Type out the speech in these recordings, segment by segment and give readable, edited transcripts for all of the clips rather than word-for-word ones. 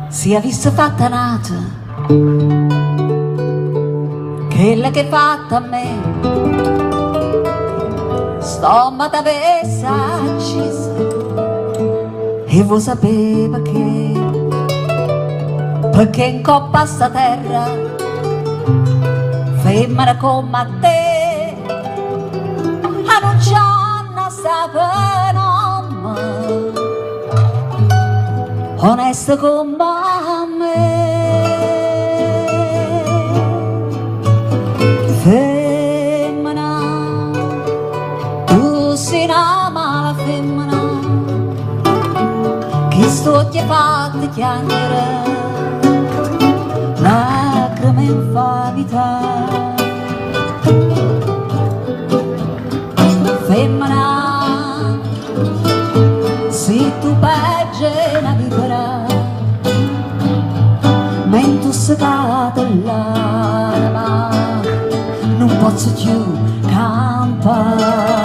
Si è vista fatta nata, quella che è fatta a me, stomma t'avesse accesa e voi sapeva che, perché in coppa a sta terra, femmina come te, non sta nome, onesta come me. Femmina, tu sei una mala femmina, che sto ti fatta chiamare lacrime in favità. Femmina, se tu peggio una vivera, mentre secata l'anima, non posso più campare.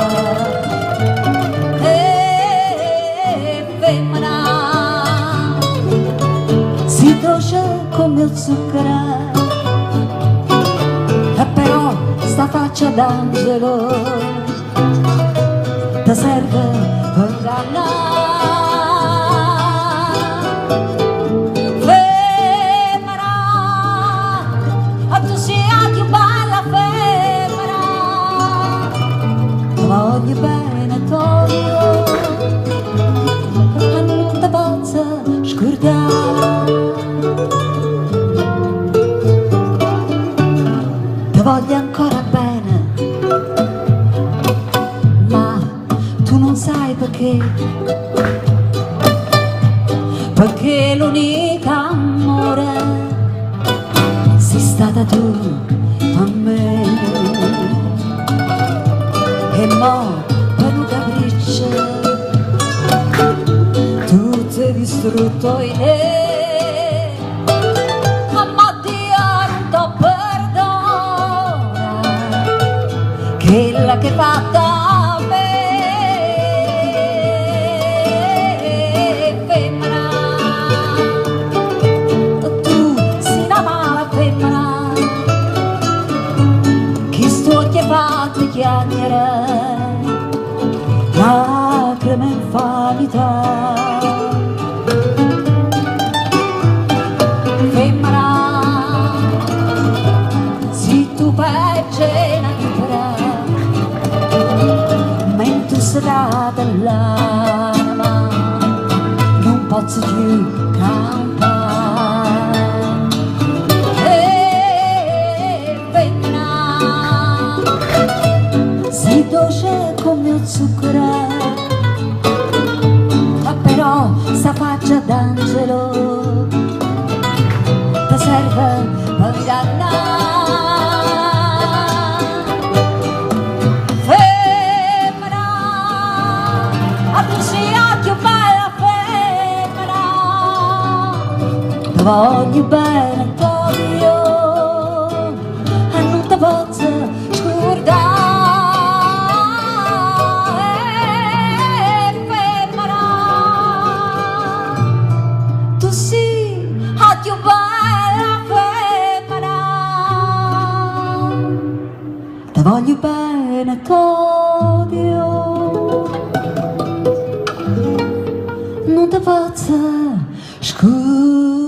Femmina, si dolce come il zucchero, e però sta faccia d'angelo ti serve per ingannare. Femmina, tu sia più bella femmina, ti voglio bene Tonio, e non ti posso scordare. Ti voglio ancora bene, ma tu non sai perché, perché l'unica amore sei stata tu a me. E mo per un capriccio tu ti hai distrutto in me, ma Dio non t'ho perdona, quella che fatta a me. Femmina, tu sei una mala femmina, che sto ti fatta chiamare lacrime in favità. Femmina, se tu peggio una vivera, mentre sedata l'anima, non posso più campare. Femmina, sei dolce come il zucchero, ma però sta faccia d'angelo ti serve per ingannare. Femmina, tu sia più bella femmina, ti voglio bene Antonio, e non ti posso scordare. Femmina, tu sei la più bella femmina, ti voglio bene Antonio, non ti posso scordare.